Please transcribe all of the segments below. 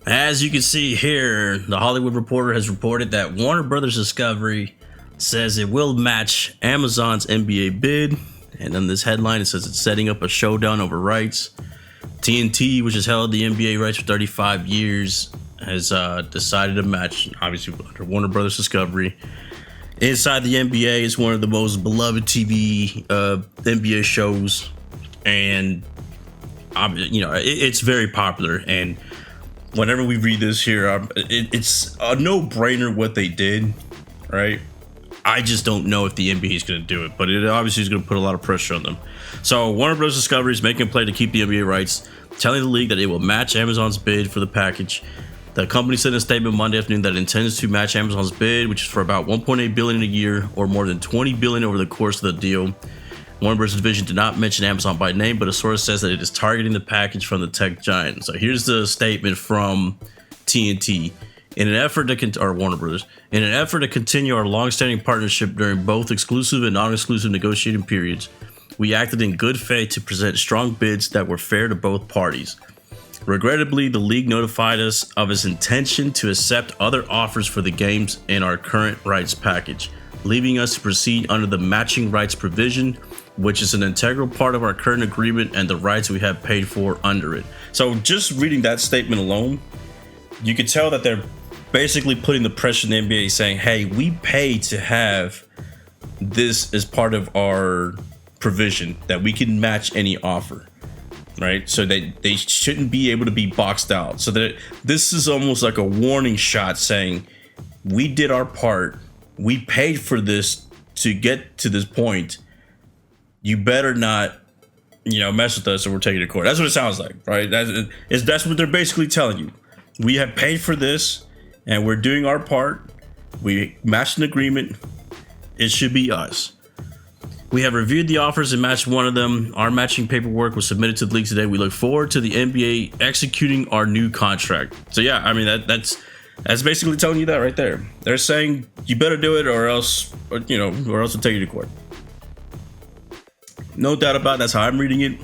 As you can see here, the Hollywood Reporter has reported that Warner Brothers Discovery says it will match Amazon's NBA bid. And on this headline, it says it's setting up a showdown over rights. TNT, which has held the NBA rights for 35 years, has decided to match, obviously, under Warner Brothers Discovery. Inside the NBA is one of the most beloved TV NBA shows. And, it's very popular. And whenever we read this here, it's a no-brainer what they did, right? I just don't know if the NBA is going to do it, but it obviously is going to put a lot of pressure on them. So Warner Bros. Discovery is making a play to keep the NBA rights, telling the league that it will match Amazon's bid for the package. The company said in a statement Monday afternoon that it intends to match Amazon's bid, which is for about $1.8 billion a year, or more than $20 billion over the course of the deal. Warner Bros. Division did not mention Amazon by name, but a source says that it is targeting the package from the tech giant. So here's the statement from TNT. In an effort to Warner Brothers, in an effort to continue our long-standing partnership during both exclusive and non-exclusive negotiating periods, we acted in good faith to present strong bids that were fair to both parties. Regrettably, the league notified us of its intention to accept other offers for the games in our current rights package, leaving us to proceed under the matching rights provision, which is an integral part of our current agreement and the rights we have paid for under it. So just reading that statement alone, you could tell that they're basically putting the pressure on the NBA, saying, hey, we pay to have this as part of our provision that we can match any offer, right? So they shouldn't be able to be boxed out. So that this is almost like a warning shot saying, we did our part. We paid for this to get to this point. You better not, mess with us or we're taking it to court. That's what it sounds like, right? That's what they're basically telling you. We have paid for this. And we're doing our part. We matched an agreement. It should be us. We have reviewed the offers and matched one of them. Our matching paperwork was submitted to the league today. We look forward to the NBA executing our new contract. So yeah, I mean that's basically telling you that right there. They're saying you better do it, or else we'll take you to court. No doubt about it. That's how I'm reading it.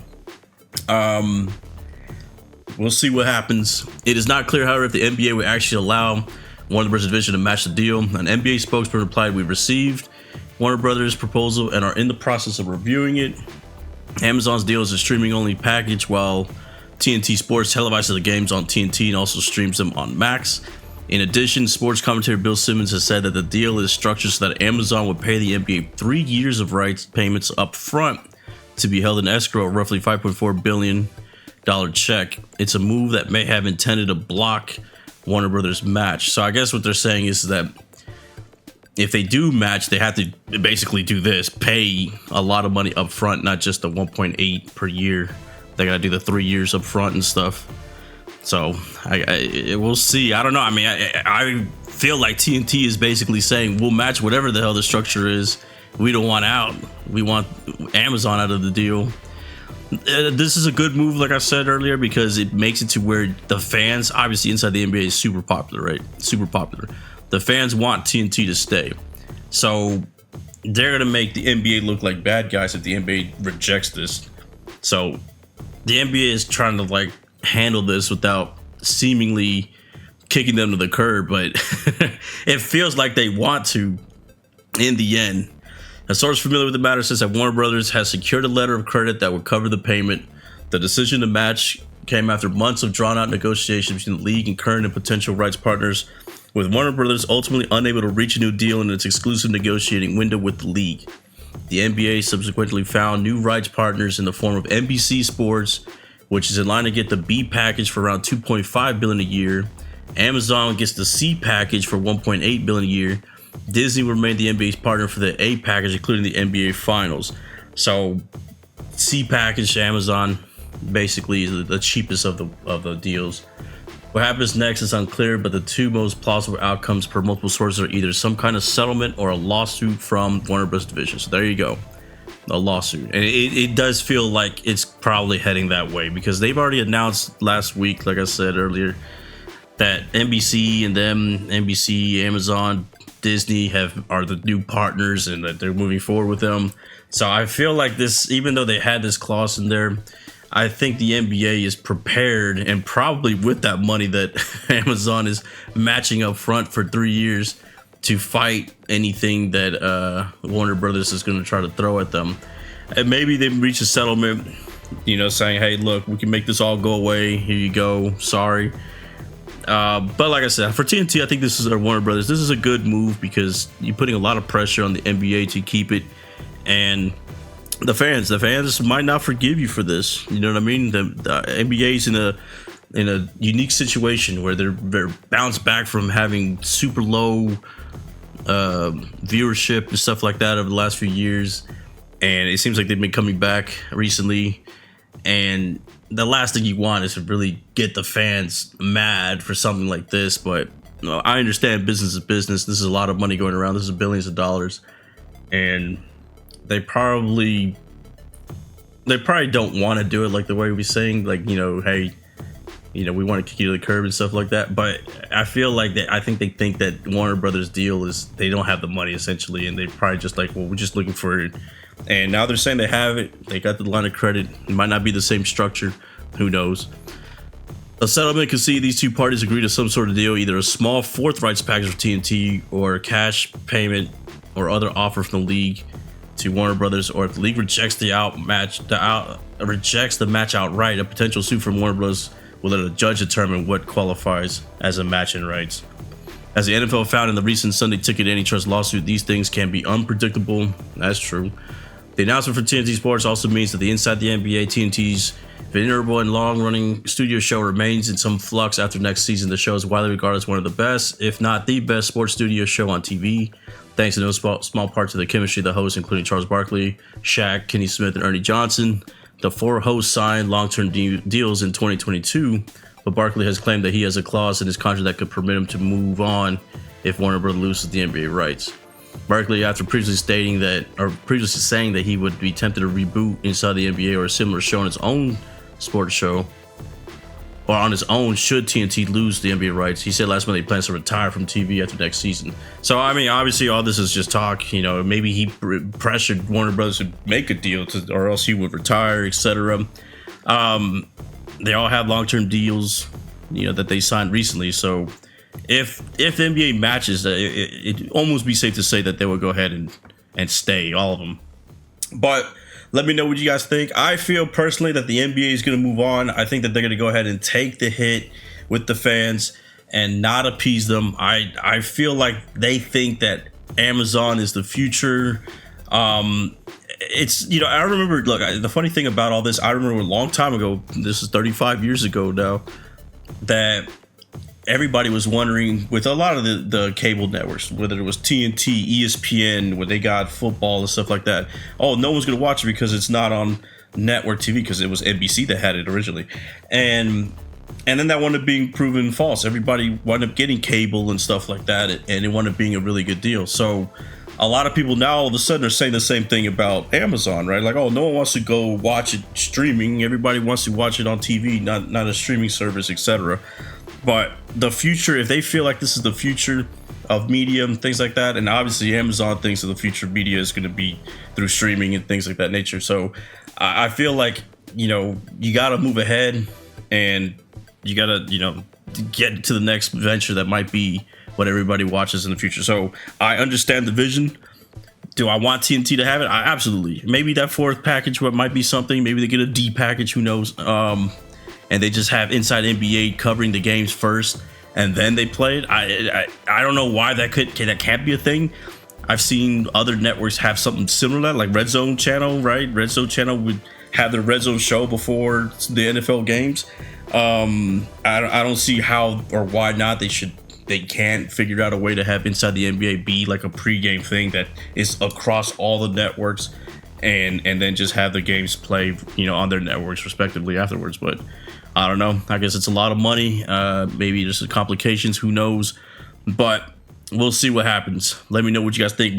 We'll see what happens. It is not clear, however, if the NBA will actually allow Warner Bros. Division to match the deal. An NBA spokesman replied, "We received Warner Brothers' proposal and are in the process of reviewing it. Amazon's deal is a streaming-only package, while TNT Sports televises the games on TNT and also streams them on Max. In addition, sports commentator Bill Simmons has said that the deal is structured so that Amazon would pay the NBA 3 years of rights payments up front to be held in escrow, roughly $5.4 billion check. It's a move that may have intended to block Warner Brothers match." So I guess what they're saying is that if they do match, they have to basically do this, pay a lot of money up front, not just the 1.8 per year. They gotta do the 3 years up front and stuff. So we'll see. I don't know. I mean, I feel like TNT is basically saying we'll match whatever the hell the structure is. We don't want out. We want Amazon out of the deal. This is a good move, like I said earlier, because it makes it to where the fans, obviously inside the NBA, is super popular, right? Super popular. The fans want TNT to stay. So they're going to make the NBA look like bad guys if the NBA rejects this. So the NBA is trying to handle this without seemingly kicking them to the curb, but it feels like they want to in the end. A source familiar with the matter says that Warner Brothers has secured a letter of credit that would cover the payment. The decision to match came after months of drawn-out negotiations between the league and current and potential rights partners, with Warner Brothers ultimately unable to reach a new deal in its exclusive negotiating window with the league. The NBA subsequently found new rights partners in the form of NBC Sports, which is in line to get the B package for around $2.5 billion a year. Amazon gets the C package for $1.8 billion a year. Disney will remain the NBA's partner for the A package, including the NBA Finals. So, C package, Amazon, basically is the cheapest of the deals. What happens next is unclear, but the two most plausible outcomes per multiple sources are either some kind of settlement or a lawsuit from Warner Bros. Division. So there you go, a lawsuit. And it does feel like it's probably heading that way, because they've already announced last week, like I said earlier, that NBC and them, NBC, Amazon, Disney are the new partners and that they're moving forward with them. So I feel like this, even though they had this clause in there, I think the NBA is prepared, and probably with that money that Amazon is matching up front for 3 years, to fight anything that Warner Brothers is going to try to throw at them. And maybe they reach a settlement, saying, hey, look, we can make this all go away. Here you go. Sorry. But like I said, for TNT, I think this is Warner Brothers. This is a good move because you're putting a lot of pressure on the NBA to keep it. And the fans might not forgive you for this. You know what I mean? The NBA's in a unique situation where they're bounced back from having super low viewership and stuff like that over the last few years, and it seems like they've been coming back recently. And the last thing you want is to really get the fans mad for something like this. But I understand business is business. This is a lot of money going around. This is billions of dollars, and they probably don't want to do it like the way we're saying, like, hey, we want to kick you to the curb and stuff like that. But I feel like I think they think that Warner Brothers deal is they don't have the money essentially, and they probably just like, well, we're just looking for it. And now they're saying they have it. They got the line of credit. It might not be the same structure. Who knows? A settlement could see these two parties agree to some sort of deal, either a small fourth rights package for TNT or a cash payment or other offer from the league to Warner Brothers, or if the league rejects the match outright, a potential suit from Warner Brothers will let a judge determine what qualifies as a match in rights. As the NFL found in the recent Sunday Ticket antitrust lawsuit, these things can be unpredictable. That's true. The announcement for TNT Sports also means that the Inside the NBA TNT's venerable and long-running studio show remains in some flux after next season. The show is widely regarded as one of the best, if not the best, sports studio show on TV, thanks to no small part to the chemistry of the hosts, including Charles Barkley, Shaq, Kenny Smith, and Ernie Johnson. The four hosts signed long-term deals in 2022, but Barkley has claimed that he has a clause in his contract that could permit him to move on if Warner Bros. Loses the NBA rights. Barkley, after previously saying that he would be tempted to reboot Inside the NBA or a similar show on his own sports show, or on his own should TNT lose the NBA rights. He said last month he plans to retire from TV after next season. So, I mean, obviously all this is just talk. Maybe he pressured Warner Brothers to make a deal or else he would retire, etc. They all have long-term deals, that they signed recently. So if the NBA matches, it'd almost be safe to say that they would go ahead and stay, all of them. But let me know what you guys think. I feel personally that the NBA is going to move on. I think that they're going to go ahead and take the hit with the fans and not appease them. I feel like they think that Amazon is the future. It's, I remember, look, the funny thing about all this, I remember a long time ago, this is 35 years ago now, that everybody was wondering with a lot of the cable networks, whether it was TNT, ESPN, where they got football and stuff like that. Oh, no one's going to watch it because it's not on network TV, because it was NBC that had it originally. And then that wound up being proven false. Everybody wound up getting cable and stuff like that, and it wound up being a really good deal. So a lot of people now all of a sudden are saying the same thing about Amazon, right? Like, oh, no one wants to go watch it streaming. Everybody wants to watch it on TV, not a streaming service, etc. But the future, if they feel like this is the future of media and things like that, and obviously Amazon thinks that the future of media is going to be through streaming and things like that nature. So I feel like, you got to move ahead, and you got to, get to the next venture that might be what everybody watches in the future. So I understand the vision. Do I want TNT to have it? Absolutely. Maybe that fourth package might be something. Maybe they get a D package. Who knows? And they just have Inside NBA covering the games first, and then they play it. I don't know why that can't be a thing. I've seen other networks have something similar to that, like Red Zone Channel, right? Red Zone Channel would have their Red Zone show before the NFL games. I don't see how or why not they can't figure out a way to have Inside the NBA be like a pregame thing that is across all the networks, and then just have the games play, on their networks respectively afterwards. But I don't know. I guess it's a lot of money. Maybe there's some complications. Who knows? But we'll see what happens. Let me know what you guys think.